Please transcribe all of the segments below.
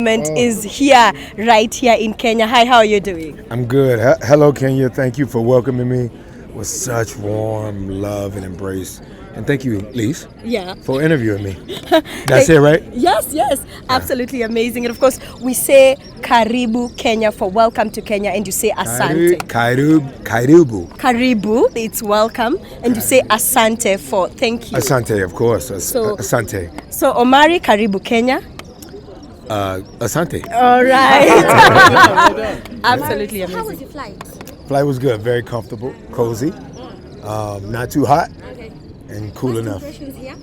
Is here, right here in Kenya. Hi, how are you doing? I'm good. Hello, Kenya. Thank you for welcoming me with such warm love and embrace. And thank you, Lise, for interviewing me. That's it, right? Yes, absolutely amazing. And of course, we say Karibu Kenya for welcome to Kenya, and you say Asante. Karibu, it's welcome, and you say Asante for thank you. Asante, of course. Asante. So Omari, Karibu Kenya. Asante. All right. Absolutely amazing. How was your flight? Flight was good. Very comfortable, cozy, not too hot, and cool enough. Impressions here?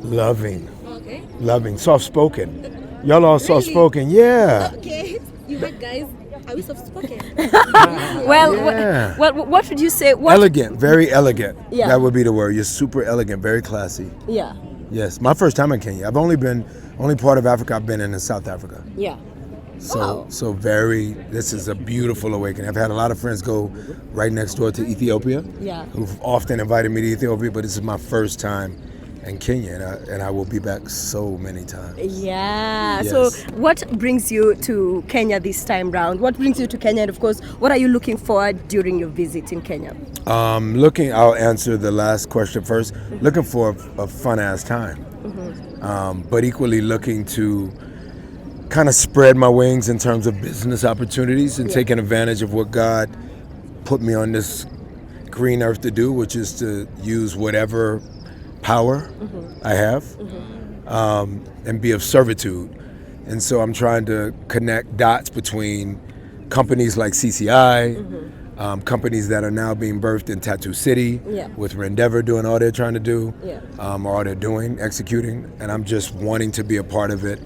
Loving. Okay. Loving. Soft-spoken. Y'all all soft-spoken. Yeah. Okay. You heard, guys. Are we soft-spoken? Well, what would you say? Elegant. Very elegant. Yeah. That would be the word. You're super elegant. Very classy. Yeah. Yes. My first time in Kenya. I've only part of Africa I've been in is South Africa. Yeah. So this is a beautiful awakening. I've had a lot of friends go right next door to Ethiopia, who've often invited me to Ethiopia, but this is my first time in Kenya, and I will be back so many times. Yeah. Yes. So what brings you to Kenya this time round? What brings you to Kenya? And of course, what are you looking for during your visit in Kenya? I'll answer the last question first. Looking for a fun-ass time, but equally looking to kind of spread my wings in terms of business opportunities and taking advantage of what God put me on this green earth to do, which is to use whatever power I have and be of servitude. And so I'm trying to connect dots between companies like CCI, companies that are now being birthed in Tatu City, with Rendeavor doing all they're trying to do, or all they're doing, executing, and I'm just wanting to be a part of it.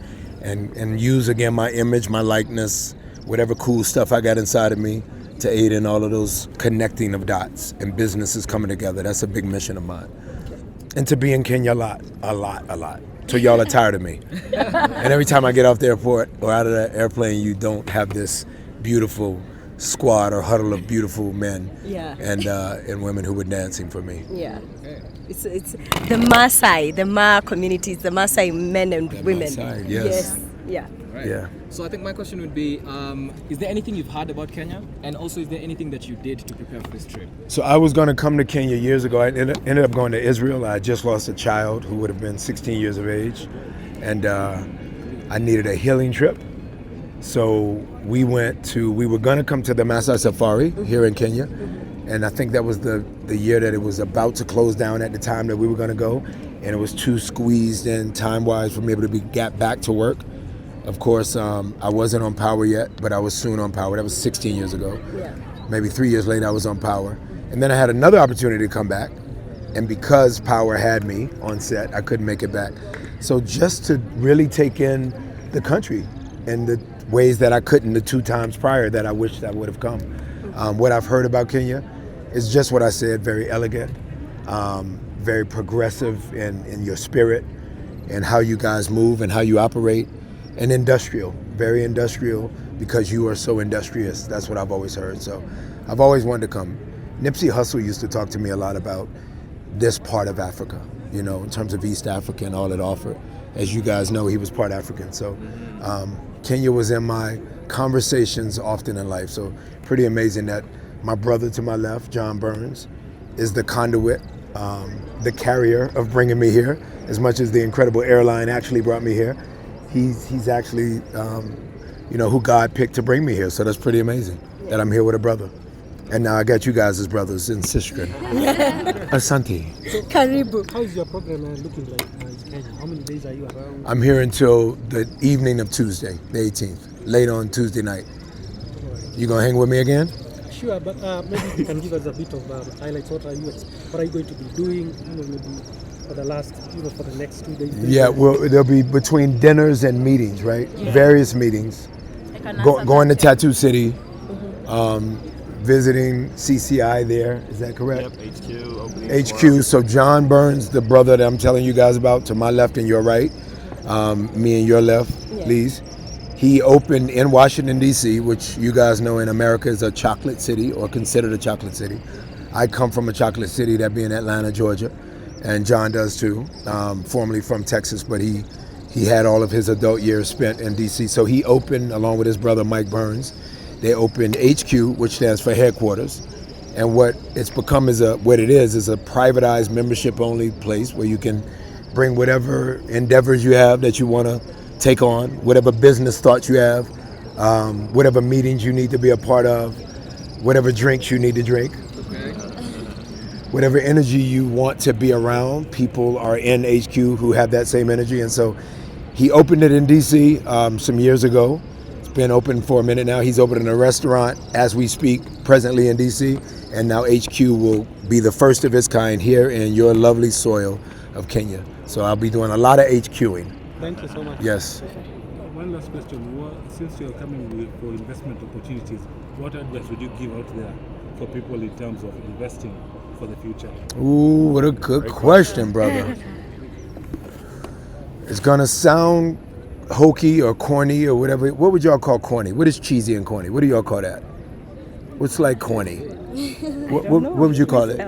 And use again my image, my likeness, whatever cool stuff I got inside of me to aid in all of those connecting of dots and businesses coming together. That's a big mission of mine. And to be in Kenya a lot. So y'all are tired of me. And every time I get off the airport or out of the airplane, you don't have this beautiful squad or huddle of beautiful men and women who were dancing for me. Yeah. It's the Maasai, the Ma communities, the Maasai men and women. Maasai, yes. Yeah. Right. Yeah. So I think my question would be, is there anything you've heard about Kenya? And also, is there anything that you did to prepare for this trip? So I was going to come to Kenya years ago. I ended up going to Israel. I just lost a child who would have been 16 years of age. And I needed a healing trip. So we were going to come to the Maasai Safari here in Kenya. And I think that was the year that it was about to close down at the time that we were going to go. And it was too squeezed in time-wise for me able to get back to work. Of course, I wasn't on Power yet, but I was soon on Power. That was 16 years ago. Yeah. Maybe 3 years later, I was on Power. And then I had another opportunity to come back. And because Power had me on set, I couldn't make it back. So just to really take in the country and the ways that I couldn't the 2 times prior that I wished I would have come. What I've heard about Kenya is just what I said, very elegant, very progressive in your spirit and how you guys move and how you operate, and industrial, very industrial because you are so industrious. That's what I've always heard. So I've always wanted to come. Nipsey Hussle used to talk to me a lot about this part of Africa, in terms of East Africa and all it offered. As you guys know, he was part African. So Kenya was in my conversations often in life. So pretty amazing that my brother to my left, John Burns, is the conduit, the carrier of bringing me here. As much as the incredible airline actually brought me here, he's actually, who God picked to bring me here. So that's pretty amazing that I'm here with a brother. And now I got you guys as brothers and sisters. Asante. So, Karibu. How is your program looking like in Kenya? How many days are you around? I'm here until the evening of Tuesday, the 18th, late on Tuesday night. You gonna hang with me again? Sure, but maybe you can give us a bit of highlights. What are you going to be doing? Maybe for the next 2 days. Yeah, well, there'll be between dinners and meetings, right? Yeah. Various meetings. Going to Tatu City, visiting CCI there. Is that correct? Yep, HQ. So John Burns, the brother that I'm telling you guys about, to my left and your right, me and your left, Lise. He opened in Washington, D.C., which you guys know in America is a chocolate city or considered a chocolate city. I come from a chocolate city, that being Atlanta, Georgia, and John does too, formerly from Texas, but he He had all of his adult years spent in DC. So he opened, along with his brother Mike Burns, they opened HQ, which stands for headquarters. And what it's become is a privatized membership-only place where you can bring whatever endeavors you have that you want to take on, whatever business thoughts you have, whatever meetings you need to be a part of, whatever drinks you need to drink, whatever energy you want to be around. People are in HQ who have that same energy. And so he opened it in DC some years ago. It's been open for a minute now. He's opening a restaurant as we speak presently in DC. And now HQ will be the first of its kind here in your lovely soil of Kenya. So I'll be doing a lot of HQing. Thank you so much. Yes. One last question. Since you're coming for investment opportunities, what advice would you give out there for people in terms of investing for the future? Ooh, what a good question, brother. It's gonna sound hokey or corny or whatever. What would y'all call corny? What is cheesy and corny? What do y'all call that? What's like corny? What would you call it?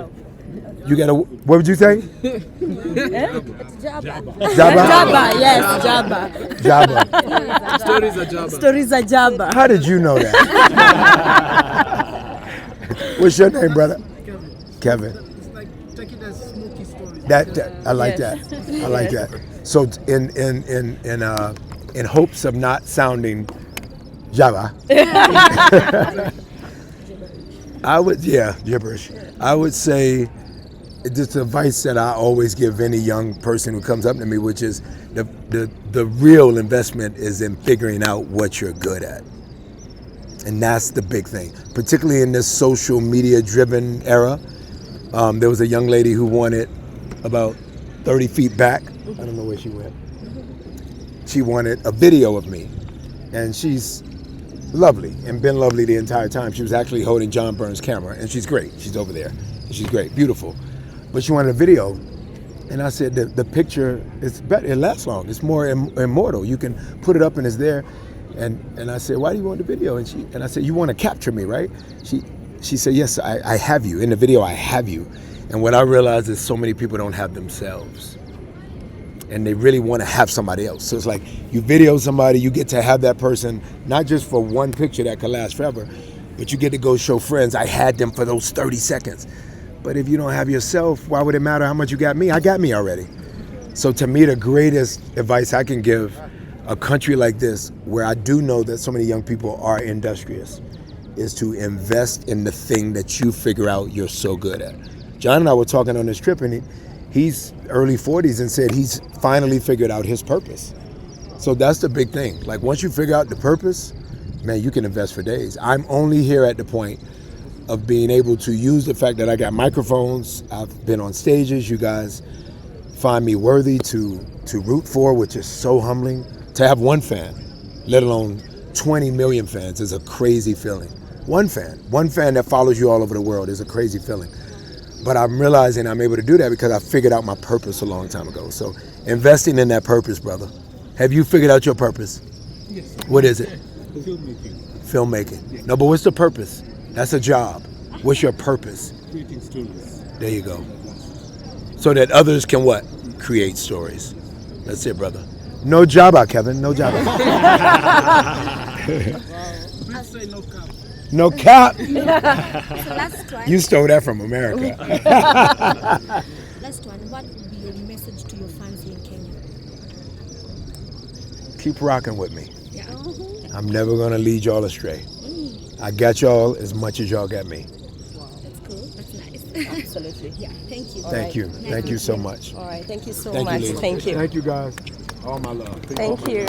You gotta. What would you say? Jabba. Jabba. Yes, Jabba. Jabba. Stories are Jabba. Stories are Jabba. How did you know that? What's your name, brother? Kevin. It's like taking a smoky story. That I like Yes. that. I like that. So in hopes of not sounding Java, gibberish. I would say this advice that I always give any young person who comes up to me, which is the real investment is in figuring out what you're good at. And that's the big thing, particularly in this social media driven era. There was a young lady who wanted about 30 feet back. I don't know where she went. She wanted a video of me. And she's lovely and been lovely the entire time. She was actually holding John Burns' camera, and she's great. She's over there. She's great, beautiful. But she wanted a video. And I said, the picture is better, it lasts long. It's more immortal. You can put it up and it's there. And I said, why do you want the video? And I said, you want to capture me, right? She said, yes, I have you. In the video, I have you. And what I realized is so many people don't have themselves. And they really want to have somebody else. So it's like you video somebody, you get to have that person, not just for one picture that could last forever, but you get to go show friends, I had them for those 30 seconds. But if you don't have yourself, why would it matter how much you got me? I got me already. So to me, the greatest advice I can give a country like this, where I do know that so many young people are industrious, is to invest in the thing that you figure out you're so good at. John and I were talking on this trip, and he's early 40s and said he's finally figured out his purpose. So that's the big thing. Like once you figure out the purpose, man, you can invest for days. I'm only here at the point of being able to use the fact that I got microphones, I've been on stages, you guys find me worthy to root for, which is so humbling. To have one fan, let alone 20 million fans, is a crazy feeling. One fan that follows you all over the world is a crazy feeling. But I'm realizing I'm able to do that because I figured out my purpose a long time ago. So investing in that purpose, brother. Have you figured out your purpose? Yes. What is it? Filmmaking. Filmmaking. No, but what's the purpose? That's a job. What's your purpose? Creating stories. There you go. So that others can what? Create stories. That's it, brother. No Jabba, Kevin. No Jabba. Please say no cap. No cap. So last one. You stole that from America. Last one. What would be your message to your fans here in Kenya? Keep rocking with me. Yeah. I'm never going to lead y'all astray. I got y'all as much as y'all got me. That's cool. That's nice. Absolutely. Yeah. Thank you. Thank you. Thank you so much. All right. Thank you so Thank you, much. ladies. Thank you. Thank you, guys. All my love. Thank you.